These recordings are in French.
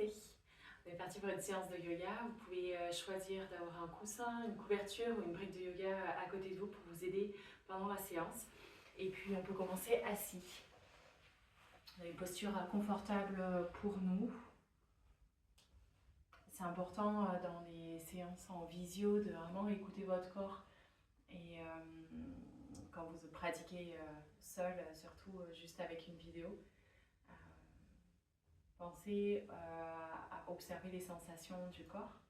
parfait. On est parti pour une séance de yoga. Vous pouvez choisir d'avoir un coussin, une couverture ou une brique de yoga à côté de vous pour vous aider pendant la séance. Et puis on peut commencer assis. On a une posture confortable pour nous. C'est important dans les séances en visio de vraiment écouter votre corps. Et quand vous pratiquez seul, surtout juste avec une vidéo, pensez à observer les sensations du corps,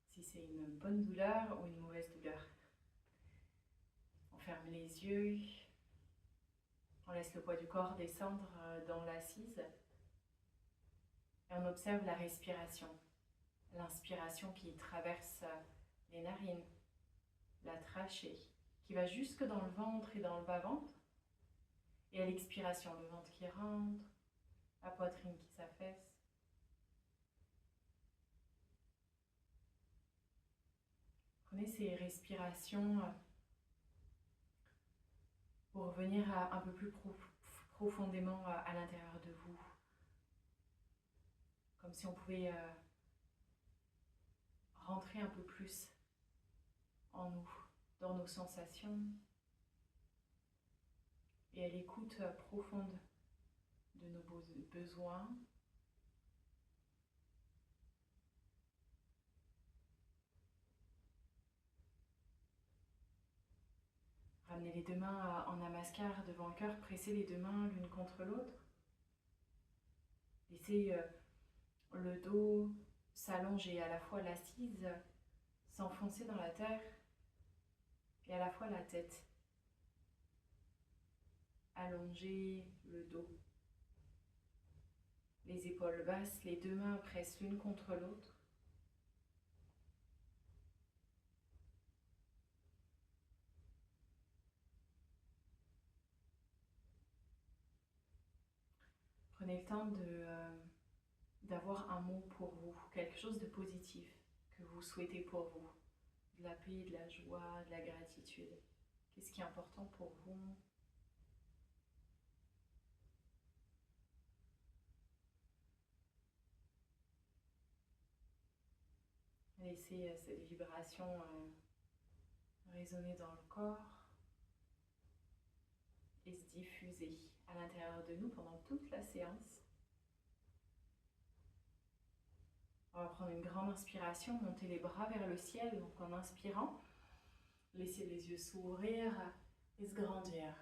si c'est une bonne douleur ou une mauvaise douleur. On ferme les yeux, on laisse le poids du corps descendre dans l'assise et on observe la respiration. L'inspiration qui traverse les narines, la trachée, qui va jusque dans le ventre et dans le bas-ventre. Et à l'expiration, le ventre qui rentre, la poitrine qui s'affaisse. Prenez ces respirations pour revenir un peu plus profondément à l'intérieur de vous. Comme si on pouvait rentrer un peu plus en nous, dans nos sensations et à l'écoute profonde de nos besoins. Ramenez les deux mains en namaskar devant le cœur, pressez les deux mains l'une contre l'autre. Laissez le dos s'allonger, à la fois l'assise s'enfoncer dans la terre et à la fois la tête. Allongez le dos. Les épaules basses, les deux mains pressent l'une contre l'autre. Prenez le temps d'avoir un mot pour vous, quelque chose de positif que vous souhaitez pour vous. De la paix, de la joie, de la gratitude. Qu'est-ce qui est important pour vous ? Laissez cette vibration résonner dans le corps et se diffuser à l'intérieur de nous pendant toute la séance. On va prendre une grande inspiration, monter les bras vers le ciel, donc en inspirant, laissez les yeux s'ouvrir et se grandir.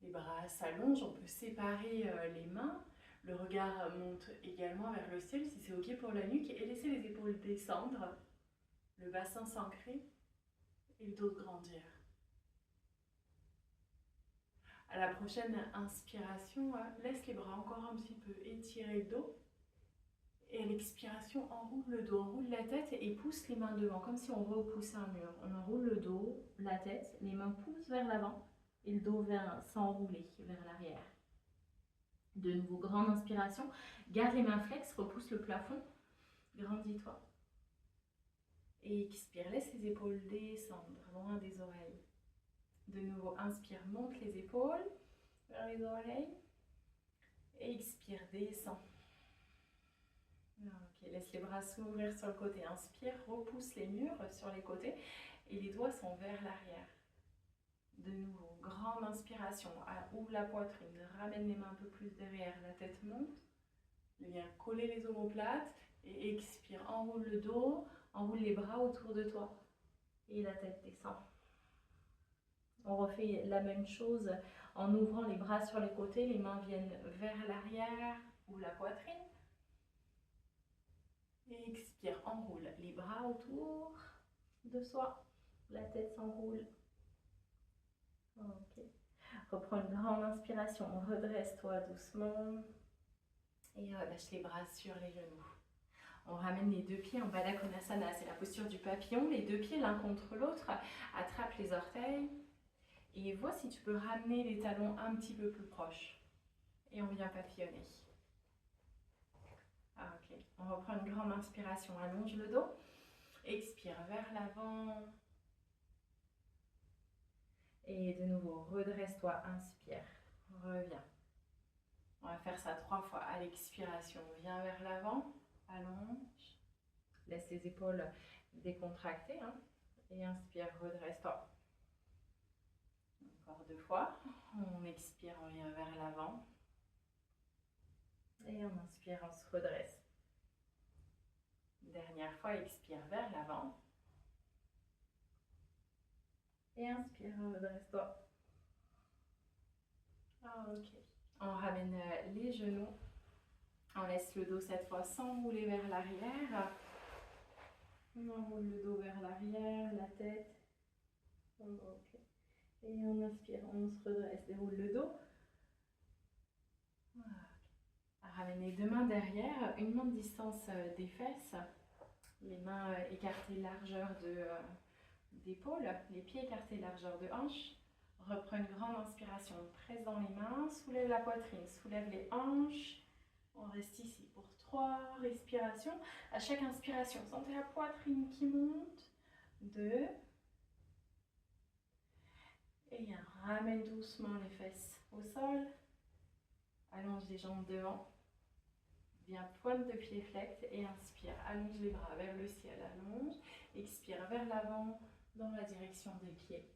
Les bras s'allongent, on peut séparer les mains, le regard monte également vers le ciel si c'est ok pour la nuque et laissez les épaules descendre, le bassin s'ancrer et le dos grandir. À la prochaine inspiration, laisse les bras encore un petit peu étirer le dos. Et à l'expiration, enroule le dos, enroule la tête et pousse les mains devant, comme si on repoussait un mur. On enroule le dos, la tête, les mains poussent vers l'avant et le dos vient s'enrouler vers l'arrière. De nouveau, grande inspiration, garde les mains flex, repousse le plafond, grandis-toi. Et expire, laisse les épaules descendre loin des oreilles. De nouveau, inspire, monte les épaules vers les oreilles. Et expire, descend. Ok, laisse les bras s'ouvrir sur le côté. Inspire, repousse les murs sur les côtés et les doigts sont vers l'arrière. De nouveau, grande inspiration, ouvre la poitrine, ramène les mains un peu plus derrière, la tête monte. Viens coller les omoplates et expire, enroule le dos, enroule les bras autour de toi et la tête descend. On refait la même chose en ouvrant les bras sur les côtés, les mains viennent vers l'arrière, ouvre la poitrine. Et expire, enroule les bras autour de soi, la tête s'enroule. Ok. Reprends une grande inspiration, redresse-toi doucement et lâche les bras sur les genoux. On ramène les deux pieds en Baddha Konasana, c'est la posture du papillon. Les deux pieds l'un contre l'autre, attrape les orteils et vois si tu peux ramener les talons un petit peu plus proches. Et on vient papillonner. Ok, on reprend une grande inspiration, allonge le dos, expire vers l'avant. Et de nouveau, redresse-toi, inspire, reviens. On va faire ça 3 fois. À l'expiration, viens vers l'avant, allonge, laisse les épaules décontractées, hein, et inspire, redresse-toi. Encore 2 fois. On expire, on vient vers l'avant. Et on inspire, on se redresse. Dernière fois, expire vers l'avant. Et inspire, redresse-toi. Ok. On ramène les genoux. On laisse le dos cette fois s'enrouler vers l'arrière. On enroule le dos vers l'arrière, la tête. Ok. Et on inspire, on se redresse, déroule le dos. Voilà. Ramène les 2 mains derrière, une main de distance des fesses. Les mains écartées largeur d'épaule, les pieds écartés largeur de hanche. Reprends une grande inspiration, presse dans les mains, soulève la poitrine, soulève les hanches. On reste ici pour 3 respirations. À chaque inspiration, sentez la poitrine qui monte. 2. Et ramène doucement les fesses au sol. Allonge les jambes devant. Bien, pointe de pied flex et inspire. Allonge les bras vers le ciel, allonge. Expire vers l'avant dans la direction des pieds.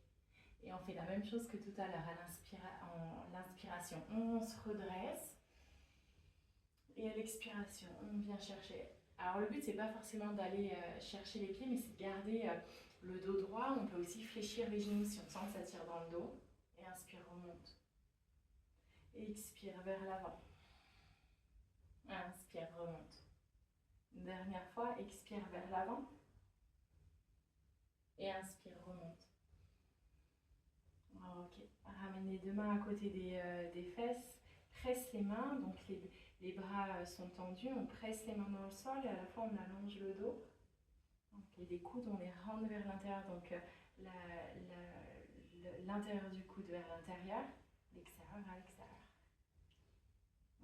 Et on fait la même chose que tout à l'heure à l'inspiration. On se redresse. Et à l'expiration, on vient chercher. Alors le but, c'est pas forcément d'aller chercher les pieds, mais c'est de garder le dos droit. On peut aussi fléchir les genoux si on sent que ça tire dans le dos. Et inspire, remonte. Et expire vers l'avant. Inspire, remonte. Une dernière fois, expire vers l'avant. Et inspire, remonte. Ok. Ramène les 2 mains à côté des fesses. Presse les mains, donc les bras sont tendus. On presse les mains dans le sol et à la fois on allonge le dos. Donc, les coudes, on les rentre vers l'intérieur. Donc l'intérieur du coude vers l'intérieur, l'extérieur vers l'extérieur.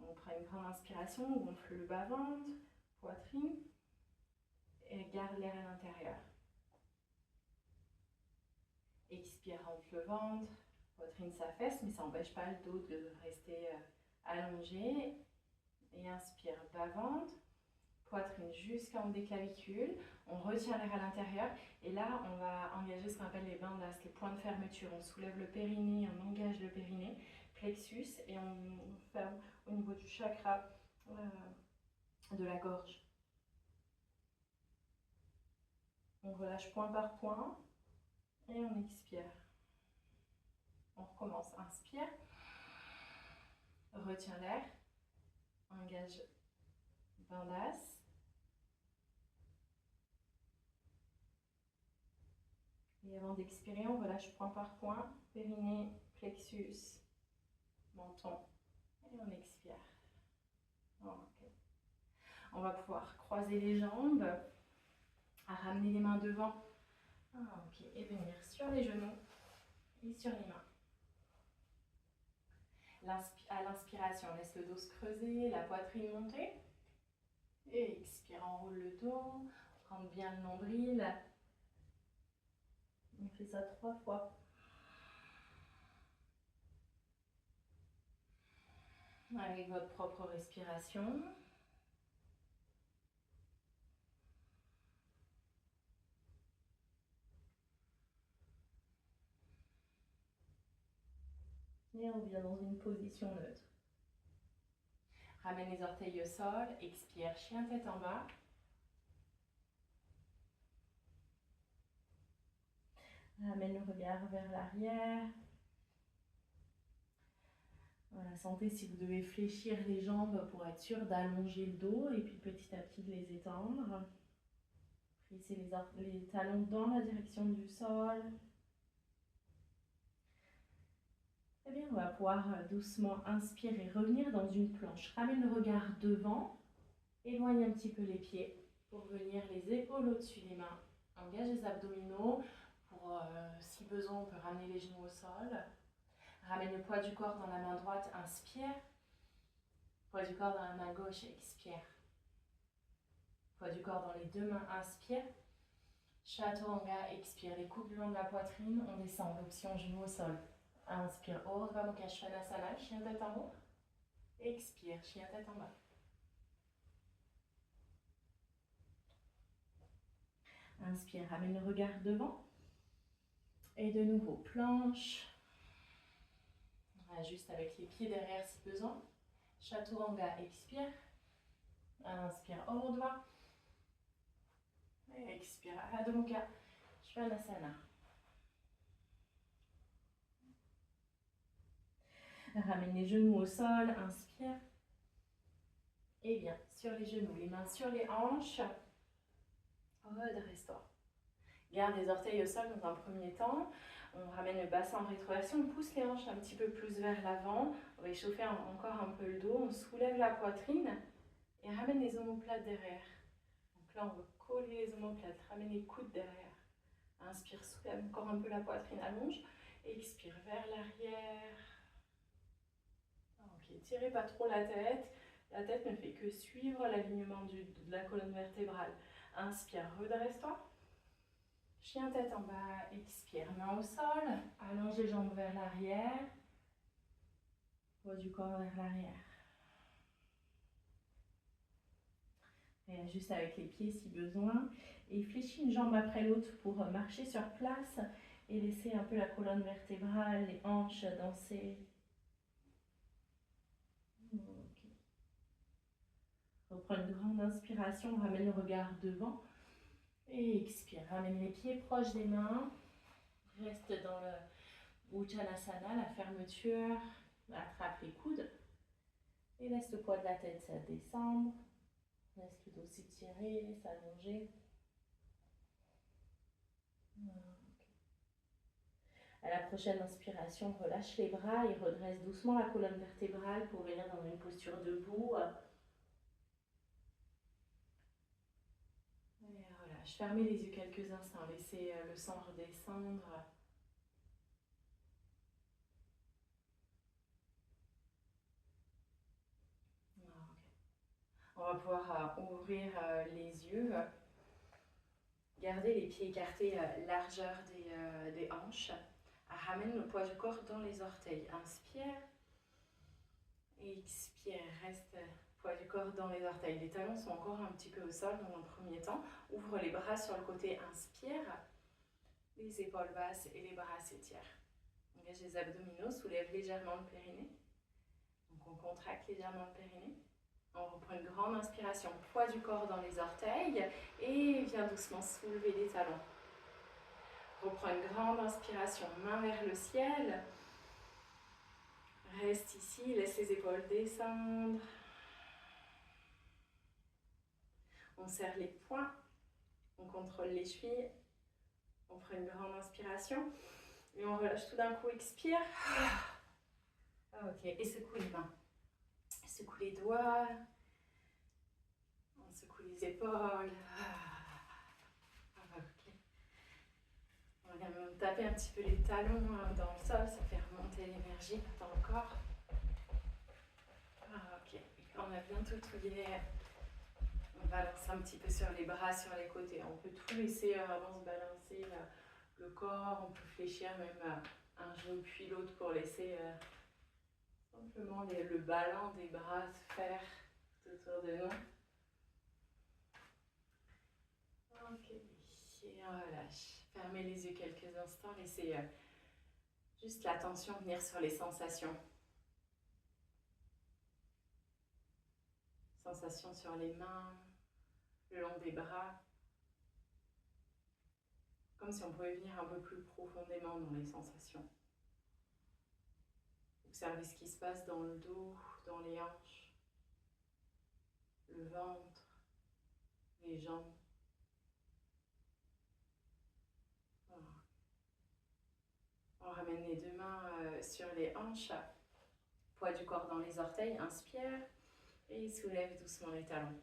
On prend une grande inspiration, on gonfle le bas-ventre, poitrine, et garde l'air à l'intérieur. Expire, rentre le ventre, poitrine s'affaisse, mais ça n'empêche pas le dos de rester allongé. Et inspire, bas-ventre, poitrine jusqu'en des clavicules. On retient l'air à l'intérieur. Et là, on va engager ce qu'on appelle les bandas, les points de fermeture. On soulève le périnée, on engage le périnée, plexus, et on ferme au niveau du chakra de la gorge. On relâche point par point et on expire. On recommence. Inspire, retiens l'air, engage bandas. Et avant d'expirer, on relâche point par point, périnée, plexus, menton, et on expire. Okay. On va pouvoir croiser les jambes, à ramener les mains devant, ok, et venir sur les genoux et sur les mains. À l'inspiration, laisse le dos se creuser, la poitrine monter, et expire, enroule le dos, rentre bien le nombril. On fait ça 3 fois. Avec votre propre respiration. Et on vient dans une position neutre. Ramène les orteils au sol, expire, chien tête en bas. Ramène le regard vers l'arrière. Voilà, sentez si vous devez fléchir les jambes pour être sûr d'allonger le dos et puis petit à petit de les étendre. Plissez les talons dans la direction du sol. Très bien, on va pouvoir doucement inspirer, revenir dans une planche. Ramène le regard devant, éloigne un petit peu les pieds pour venir les épaules au-dessus des mains. Engage les abdominaux. Pour, si besoin, on peut ramener les genoux au sol. Ramène le poids du corps dans la main droite, inspire. Poids du corps dans la main gauche, expire. Poids du corps dans les 2 mains, inspire. Chaturanga, expire. Les coudes le long de la poitrine, on descend. L'option genou au sol. Inspire, Urdhva Mukha Svanasana, chien tête en haut. Expire, chien tête en bas. Inspire, ramène le regard devant. Et de nouveau, planche. On ajuste avec les pieds derrière si besoin. Chaturanga, expire. Inspire, au doigt. Et expire, Adho Mukha, Svanasana. Ramène les genoux au sol, inspire. Et bien, sur les genoux, les mains sur les hanches. Redresse-toi. Garde les orteils au sol dans un premier temps. On ramène le bassin en rétroversion, on pousse les hanches un petit peu plus vers l'avant. On va échauffer encore un peu le dos, on soulève la poitrine et ramène les omoplates derrière. Donc là, on va coller les omoplates, ramène les coudes derrière. Inspire, soulève encore un peu la poitrine, allonge. Expire vers l'arrière. Ok, tirez pas trop la tête. La tête ne fait que suivre l'alignement de la colonne vertébrale. Inspire, redresse-toi. Chien tête en bas, expire, main au sol. Allonge les jambes vers l'arrière. Poids du corps vers l'arrière. Et ajuste avec les pieds si besoin. Et fléchis une jambe après l'autre pour marcher sur place et laisser un peu la colonne vertébrale, les hanches danser. Okay. Reprends une grande inspiration, ramène le regard devant. Et expire, ramène les pieds proches des mains. Reste dans le Uttanasana, la fermeture. Attrape les coudes. Et laisse le poids de la tête descendre. Laisse le dos s'étirer, s'allonger. À la prochaine inspiration, relâche les bras et redresse doucement la colonne vertébrale pour venir dans une posture debout. Et relâche. Fermez les yeux quelques instants. Laissez le sang redescendre. On va pouvoir ouvrir les yeux. Gardez les pieds écartés, largeur des hanches. Ramène le poids du corps dans les orteils. Inspire. Expire. Reste poids du corps dans les orteils. Les talons sont encore un petit peu au sol dans un premier temps. Ouvre les bras sur le côté. Inspire. Les épaules basses et les bras s'étirent. Engage les abdominaux. Soulève légèrement le périnée. Donc on contracte légèrement le périnée. On reprend une grande inspiration, poids du corps dans les orteils et viens doucement soulever les talons. Reprends une grande inspiration, main vers le ciel. Reste ici, laisse les épaules descendre. On serre les poings, on contrôle les chevilles. On prend une grande inspiration et on relâche tout d'un coup, expire. Ok, et secoue les mains. Secoue les doigts. On secoue les épaules. Ok. On va même taper un petit peu les talons dans le sol, ça fait remonter l'énergie dans le corps. Ok, on a bien tout touillé. On balance un petit peu sur les bras, sur les côtés. On peut tout laisser vraiment se balancer le corps. On peut fléchir même un genou puis l'autre pour laisser simplement le ballon des bras se faire tout autour de nous. Ok, et on relâche. Fermez les yeux quelques instants, laissez juste l'attention venir sur les sensations. Sensations sur les mains, le long des bras. Comme si on pouvait venir un peu plus profondément dans les sensations. Observez ce qui se passe dans le dos, dans les hanches, le ventre, les jambes. Voilà. On ramène les deux mains sur les hanches, poids du corps dans les orteils, inspire et soulève doucement les talons.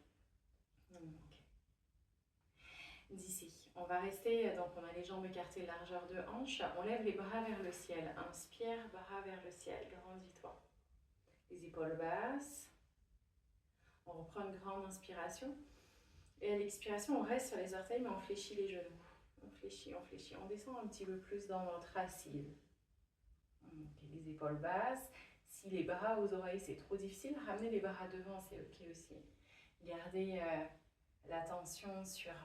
Okay. D'ici, on va rester, donc on a les jambes écartées, largeur de hanche, on lève les bras vers le ciel, inspire, bras vers le ciel, grandis-toi. Les épaules basses, on reprend une grande inspiration et à l'expiration on reste sur les orteils mais on fléchit les genoux. On fléchit, on descend un petit peu plus dans notre assise. Okay, les épaules basses. Si les bras aux oreilles c'est trop difficile, ramenez les bras devant, c'est ok aussi. Gardez l'attention sur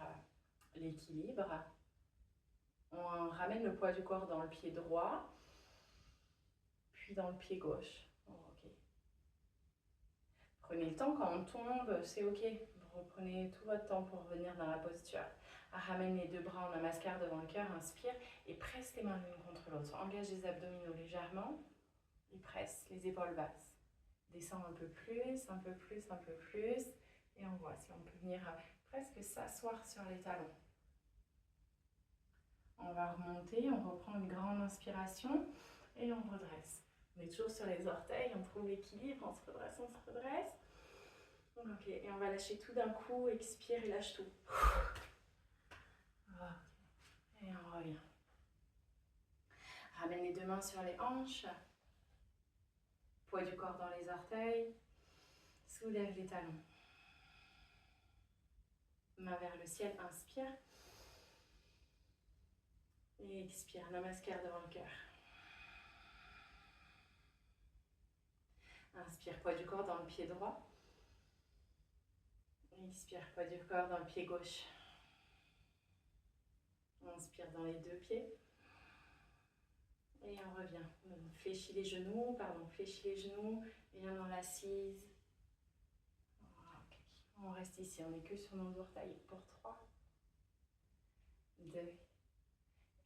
l'équilibre. On ramène le poids du corps dans le pied droit, puis dans le pied gauche. Ok. Prenez le temps, quand on tombe, c'est ok. Reprenez tout votre temps pour revenir dans la posture. Ramène les deux bras en namaskar devant le cœur, inspire et presse les mains l'une contre l'autre. Engage les abdominaux légèrement et presse les épaules basses. Descends un peu plus, un peu plus, un peu plus. Et on voit si on peut venir presque s'asseoir sur les talons. On va remonter, on reprend une grande inspiration et on redresse. On est toujours sur les orteils, on trouve l'équilibre, on se redresse, on se redresse. Ok, et on va lâcher tout d'un coup, expire et lâche tout. Et on revient. Ramène les deux mains sur les hanches. Poids du corps dans les orteils. Soulève les talons. Main vers le ciel, inspire. Et expire, namaskar devant le cœur. Inspire, poids du corps dans le pied droit. Expire, poids du corps dans le pied gauche. Inspire dans les deux pieds. Et on revient. On fléchit les genoux, fléchit les genoux. Viens dans l'assise. Okay. On reste ici, on n'est que sur nos orteils pour 3, 2,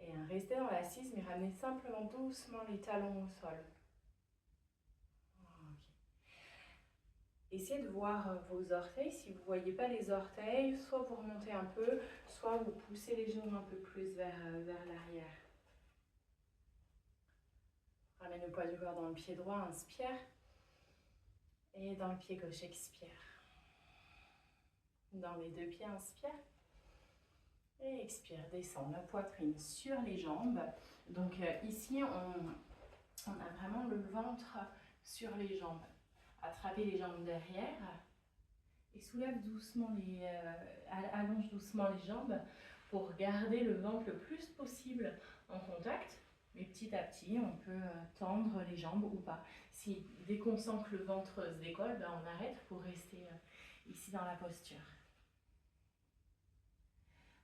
et 1. Restez dans l'assise, mais ramenez simplement doucement les talons au sol. Essayez de voir vos orteils. Si vous ne voyez pas les orteils, soit vous remontez un peu, soit vous poussez les genoux un peu plus vers l'arrière. Ramène le poids du corps dans le pied droit, inspire. Et dans le pied gauche, expire. Dans les deux pieds, inspire. Et expire, descend la poitrine sur les jambes. Donc ici, on a vraiment le ventre sur les jambes. Attrapez les jambes derrière et soulève doucement allonge doucement les jambes pour garder le ventre le plus possible en contact. Mais petit à petit, on peut tendre les jambes ou pas. Si dès qu'on sent que le ventre se décolle, ben on arrête pour rester ici dans la posture.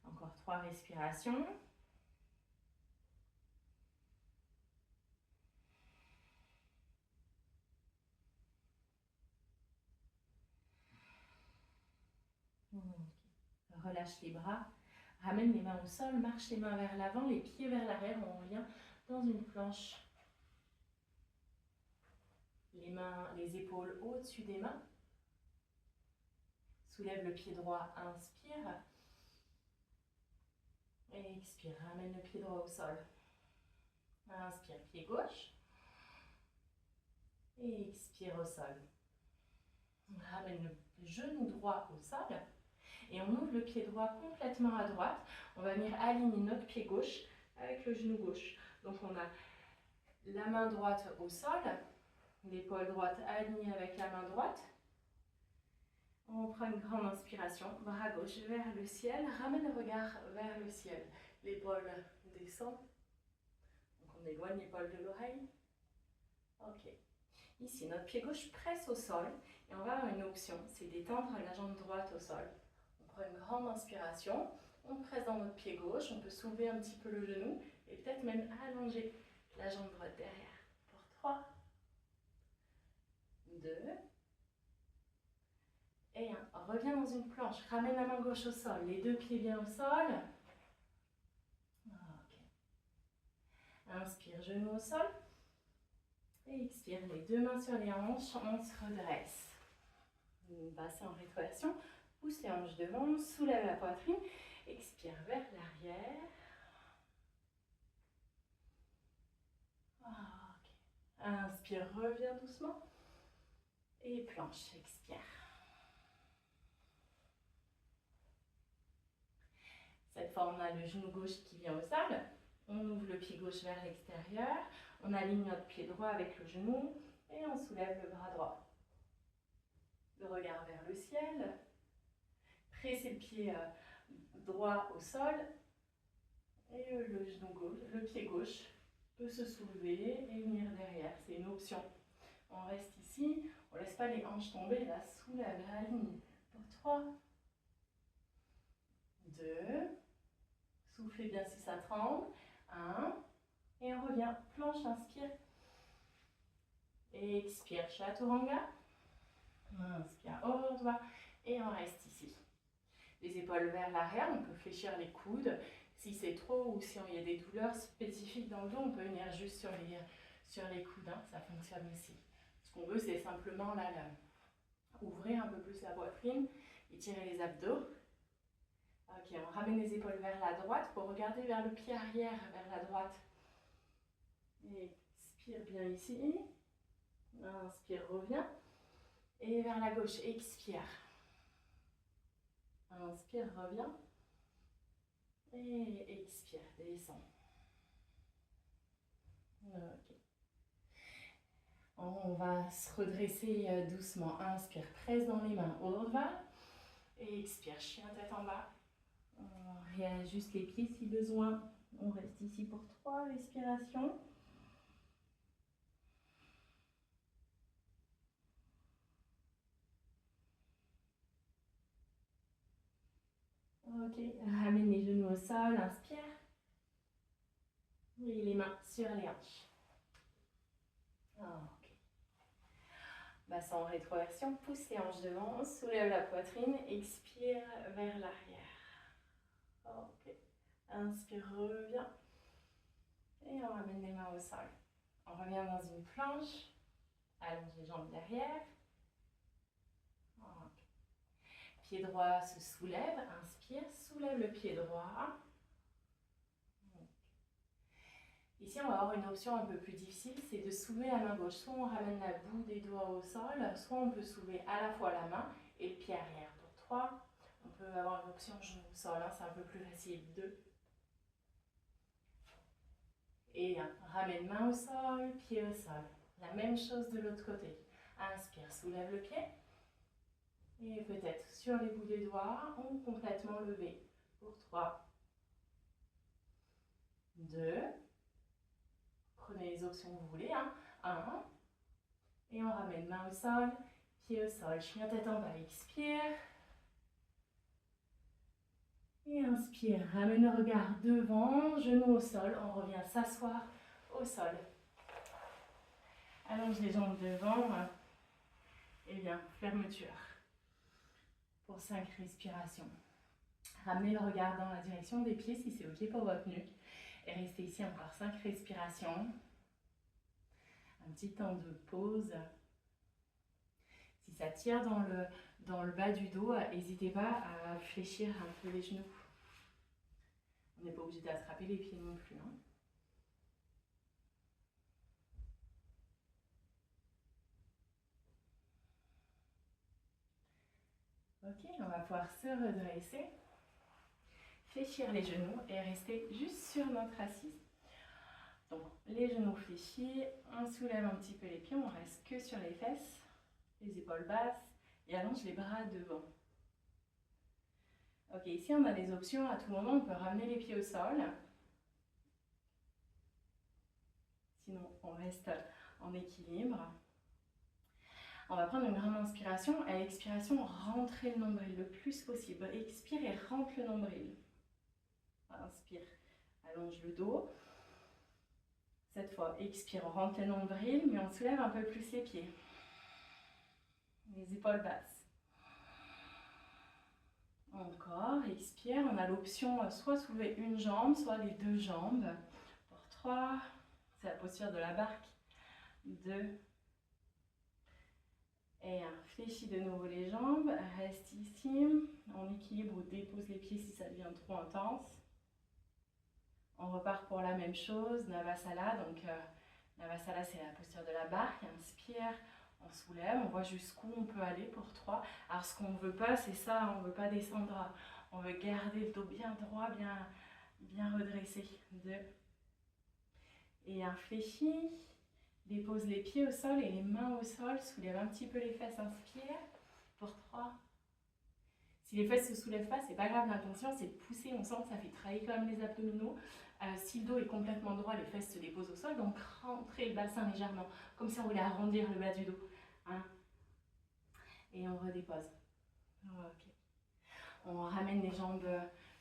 Encore 3 respirations. Relâche les bras. Ramène les mains au sol, marche les mains vers l'avant, les pieds vers l'arrière. On revient dans une planche. Les épaules au-dessus des mains. Soulève le pied droit, inspire. Et expire, ramène le pied droit au sol. Inspire, pied gauche. Et expire au sol. Ramène le genou droit au sol. Et on ouvre le pied droit complètement à droite. On va venir aligner notre pied gauche avec le genou gauche. Donc on a la main droite au sol, l'épaule droite alignée avec la main droite. On prend une grande inspiration, bras gauche vers le ciel, ramène le regard vers le ciel. L'épaule descend. Donc on éloigne l'épaule de l'oreille. Ok. Ici, notre pied gauche presse au sol. Et on va avoir une option, c'est d'étendre la jambe droite au sol. On prend une grande inspiration, on presse dans notre pied gauche, on peut soulever un petit peu le genou et peut-être même allonger la jambe droite derrière. Pour 3, 2, et 1. Reviens dans une planche, ramène la main gauche au sol, les deux pieds bien au sol. Okay. Inspire, genou au sol. Et expire, les deux mains sur les hanches, on se redresse. Bassin en rétroversion. Pousse les hanches devant, soulève la poitrine, expire vers l'arrière. Okay. Inspire, reviens doucement. Et planche, expire. Cette fois, on a le genou gauche qui vient au sol. On ouvre le pied gauche vers l'extérieur. On aligne notre pied droit avec le genou. Et on soulève le bras droit. Le regard vers le ciel. Pressez le pied droit au sol et le genou gauche, le pied gauche peut se soulever et venir derrière. C'est une option. On reste ici, on ne laisse pas les hanches tomber, là, soulève, aligne. Pour 3, 2, soufflez bien si ça tremble, 1, et on revient, planche, inspire, expire, chaturanga, inspire, urdhva, et on reste ici. Les épaules vers l'arrière, on peut fléchir les coudes, si c'est trop ou si il y a des douleurs spécifiques dans le dos, on peut venir juste sur les coudes, hein, ça fonctionne aussi. Ce qu'on veut, c'est simplement là, ouvrir un peu plus la poitrine, étirer les abdos. Ok, on ramène les épaules vers la droite pour regarder vers le pied arrière, vers la droite. Expire bien ici. Inspire, reviens. Et vers la gauche, expire. Inspire, reviens. Et expire, descend. Ok. On va se redresser doucement. Inspire, presse dans les mains, urdhva. Et expire, chien tête en bas. On réajuste les pieds si besoin. On reste ici pour 3 respirations. Ok, ramène les genoux au sol, inspire. Et les mains sur les hanches. Ok. Bassin en rétroversion, pousse les hanches devant, soulève la poitrine, expire vers l'arrière. Ok. Inspire, reviens. Et on ramène les mains au sol. On revient dans une planche. Allonge les jambes derrière. Ok. Pied droit se soulève. Inspire, soulève le pied droit. Ici, on va avoir une option un peu plus difficile, c'est de soulever la main gauche. Soit on ramène la bout des doigts au sol, soit on peut soulever à la fois la main et le pied arrière. Pour 3, on peut avoir une option genou au sol, hein, c'est un peu plus facile. 2. Et 1. Ramène main au sol, pied au sol. La même chose de l'autre côté. Inspire, soulève le pied. Et peut-être sur les bouts des doigts ou complètement levé. Pour 3, 2. Prenez les options que vous voulez. 1. Et on ramène main au sol, pied au sol. Chien tête en bas, expire. Et inspire, ramène le regard devant, genou au sol. On revient s'asseoir au sol. Allonge les jambes devant. Et bien, fermeture. Pour 5 respirations. Ramenez le regard dans la direction des pieds si c'est ok pour votre nuque. Et restez ici encore 5 respirations. Un petit temps de pause. Si ça tire dans le bas du dos, n'hésitez pas à fléchir un peu les genoux. On n'est pas obligé d'attraper les pieds non plus. Hein. Ok, on va pouvoir se redresser, fléchir les genoux et rester juste sur notre assise. Donc, les genoux fléchis, on soulève un petit peu les pieds, on reste que sur les fesses, les épaules basses et allonge les bras devant. Ok, ici on a des options, à tout moment on peut ramener les pieds au sol. Sinon on reste en équilibre. On va prendre une grande inspiration. À l'expiration, rentrez le nombril le plus possible. Expire et rentre le nombril. Inspire, allonge le dos. Cette fois, expire, on rentre le nombril, mais on soulève un peu plus les pieds. Les épaules basses. Encore, expire. On a l'option soit soulever une jambe, soit les 2 jambes. Pour 3, c'est la posture de la barque. 2. Et fléchis de nouveau les jambes. Reste ici. En équilibre ou dépose les pieds si ça devient trop intense. On repart pour la même chose, Navasana. Donc, Navasana, c'est la posture de la barque. Inspire, on soulève, on voit jusqu'où on peut aller pour 3. Alors, ce qu'on ne veut pas, c'est ça, on ne veut pas descendre. On veut garder le dos bien droit, bien redressé. 2. Et fléchis, dépose les pieds au sol et les mains au sol. Soulève un petit peu les fesses, inspire. Pour 3. Si les fesses ne se soulèvent pas, c'est pas grave, l'intention c'est de pousser, on sent que ça fait travailler quand même les abdominaux. Si le dos est complètement droit, les fesses se déposent au sol, donc rentrez le bassin légèrement, comme si on voulait arrondir le bas du dos. Hein. Et on redépose. Okay. On ramène les jambes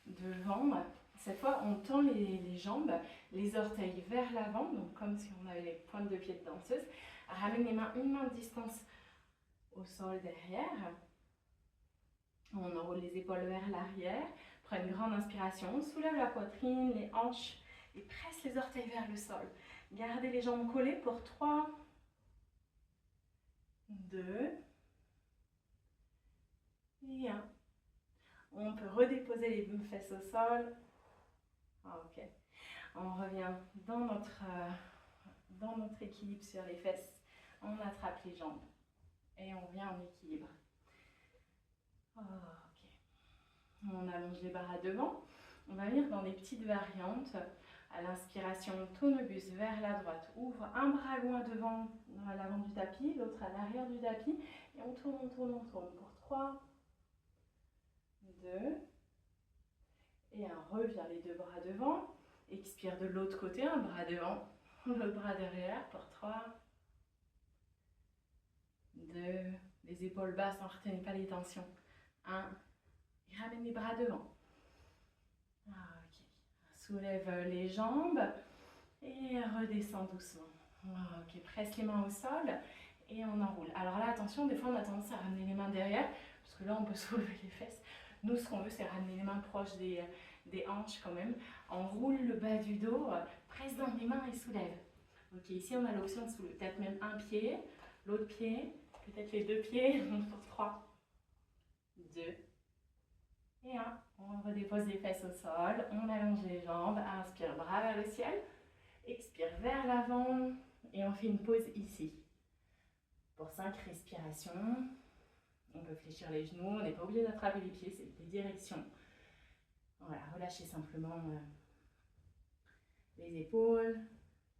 devant. Cette fois, on tend les jambes, les orteils vers l'avant, donc comme si on avait les pointes de pied de danseuse. Ramène les mains, une main de distance au sol derrière. On enroule les épaules vers l'arrière. Prends une grande inspiration, on soulève la poitrine, les hanches et presse les orteils vers le sol. Gardez les jambes collées pour 3, 2 et 1. On peut redéposer les fesses au sol. Ok. On revient dans notre équilibre sur les fesses. On attrape les jambes et on vient en équilibre. Ok. On allonge les bras devant. On va venir dans des petites variantes. À l'inspiration, tourne le buste vers la droite. Ouvre un bras loin devant, à l'avant du tapis, l'autre à l'arrière du tapis. Et on tourne, on tourne, on tourne. Pour 3, 2. Et on revient les deux bras devant. Expire de l'autre côté, un bras devant, le bras derrière. Pour 3, 2. Les épaules basses, on ne retient pas les tensions. 1. Et ramène les bras devant. Ok. Soulève les jambes et redescend doucement. Ok. Presse les mains au sol et on enroule. Alors là, attention, des fois on a tendance à ramener les mains derrière parce que là on peut soulever les fesses. Nous, ce qu'on veut, c'est ramener les mains proches des hanches quand même. On roule le bas du dos, presse dans les mains et soulève. Ok, ici on a l'option de soulever peut-être même un pied, l'autre pied, peut-être les deux pieds. Pour 3, 2 et 1. On redépose les fesses au sol, on allonge les jambes, inspire, bras vers le ciel, expire vers l'avant et on fait une pause ici. Pour 5 respirations, on peut fléchir les genoux, on n'est pas obligé d'attraper les pieds, c'est des directions. Voilà, relâchez simplement les épaules,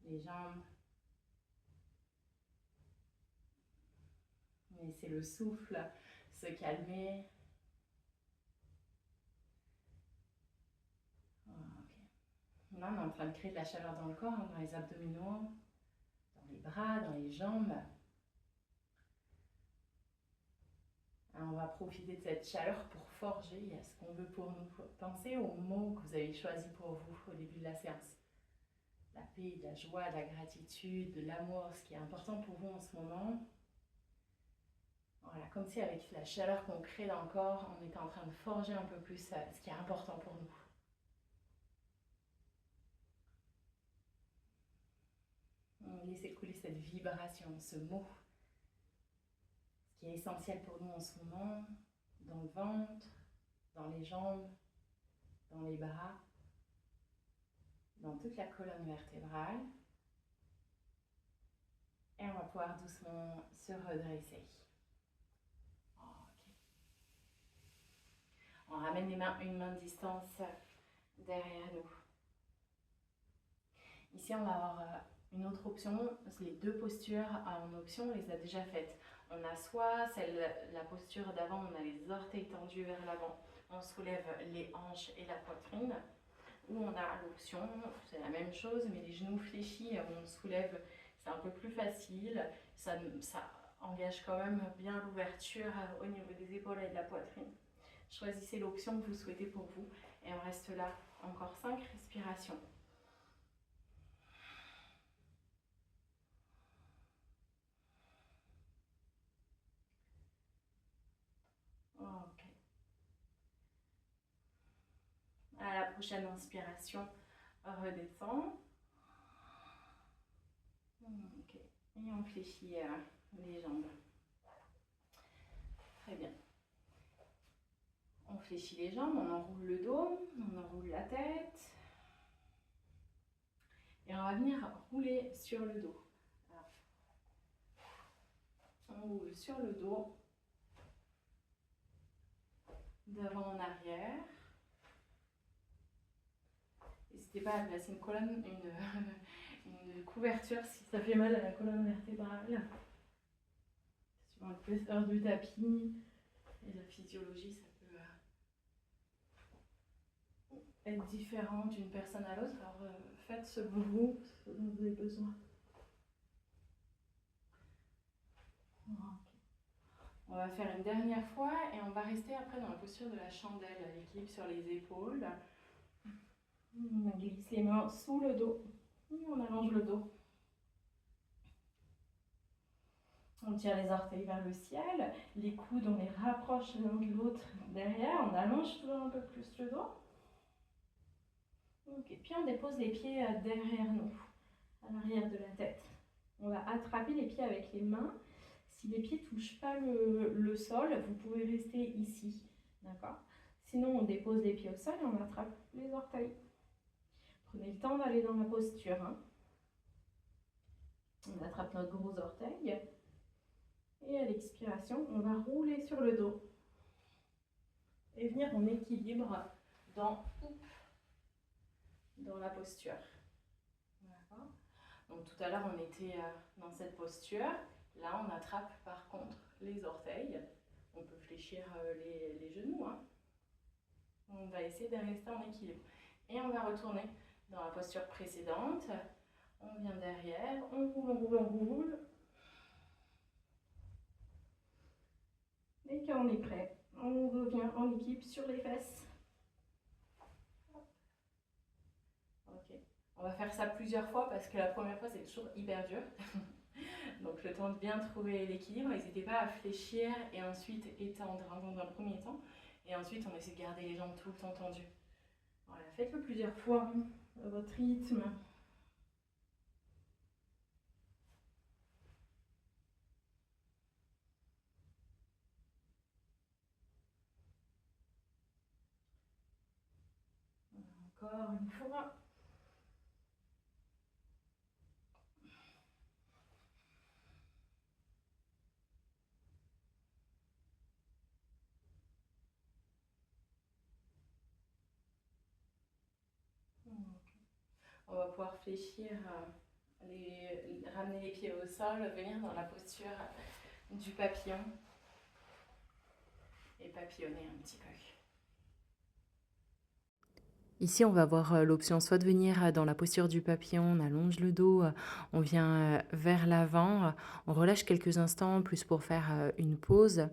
les jambes. Laissez le souffle se calmer. Là, on est en train de créer de la chaleur dans le corps, dans les abdominaux, dans les bras, dans les jambes. On va profiter de cette chaleur pour forger ce qu'on veut pour nous. Pensez aux mots que vous avez choisis pour vous au début de la séance. La paix, de la joie, de la gratitude, de l'amour, ce qui est important pour vous en ce moment. Voilà, comme si avec la chaleur qu'on crée dans le corps, on était en train de forger un peu plus ce qui est important pour nous. Laissez couler cette vibration, ce mot, ce qui est essentiel pour nous en ce moment, dans le ventre, dans les jambes, dans les bras, dans toute la colonne vertébrale. Et on va pouvoir doucement se redresser. Okay. On ramène les mains, une main de distance derrière nous. Ici, on va avoir une autre option. Les deux postures en option, on les a déjà faites. On a soit la posture d'avant, on a les orteils tendus vers l'avant, on soulève les hanches et la poitrine. Ou on a l'option, c'est la même chose, mais les genoux fléchis, on soulève, c'est un peu plus facile. Ça engage quand même bien l'ouverture au niveau des épaules et de la poitrine. Choisissez l'option que vous souhaitez pour vous. Et on reste là, encore 5 respirations. Ok. À la prochaine inspiration, redescend. Ok. Et on fléchit les jambes. Très bien. On fléchit les jambes, on enroule le dos, on enroule la tête. Et on va venir rouler sur le dos. Alors, on roule sur le dos, d'avant en arrière. N'hésitez pas à placer une colonne, une couverture si ça fait mal à la colonne vertébrale. Suivant l'épaisseur du tapis et la physiologie, ça peut être différent d'une personne à l'autre. Alors faites selon vous, ce dont vous avez besoin. On va faire une dernière fois et on va rester après dans la posture de la chandelle, l'équilibre sur les épaules. On glisse les mains sous le dos, on allonge le dos. On tire les orteils vers le ciel, les coudes on les rapproche l'un de l'autre derrière, on allonge toujours un peu plus le dos. Okay. Puis on dépose les pieds derrière nous, à l'arrière de la tête. On va attraper les pieds avec les mains. Si les pieds ne touchent pas le sol, vous pouvez rester ici, d'accord? Sinon, on dépose les pieds au sol et on attrape les orteils. Prenez le temps d'aller dans la posture. Hein. On attrape notre gros orteil. Et à l'expiration, on va rouler sur le dos. Et venir en équilibre dans la posture. D'accord? Donc tout à l'heure, on était dans cette posture. Là, on attrape par contre les orteils. On peut fléchir les genoux. Hein. On va essayer de rester en équilibre. Et on va retourner dans la posture précédente. On vient derrière, on roule, on roule, on roule. Et quand on est prêt, on revient en équipe sur les fesses. Ok. On va faire ça plusieurs fois parce que la première fois, c'est toujours hyper dur. Donc le temps de bien trouver l'équilibre, n'hésitez pas à fléchir et ensuite étendre dans le premier temps. Et ensuite, on essaie de garder les jambes tout le temps tendues. Voilà, faites-le plusieurs fois à votre rythme. Encore une fois. On va pouvoir fléchir, ramener les pieds au sol, venir dans la posture du papillon et papillonner un petit peu. Ici, on va avoir l'option soit de venir dans la posture du papillon, on allonge le dos, on vient vers l'avant, on relâche quelques instants plus pour faire une pause.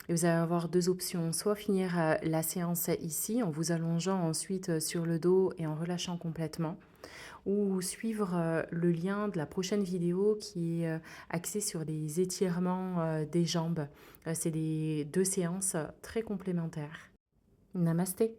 Et vous allez avoir deux options, soit finir la séance ici en vous allongeant ensuite sur le dos et en relâchant complètement, ou suivre le lien de la prochaine vidéo qui est axée sur les étirements des jambes. C'est des deux séances très complémentaires. Namasté.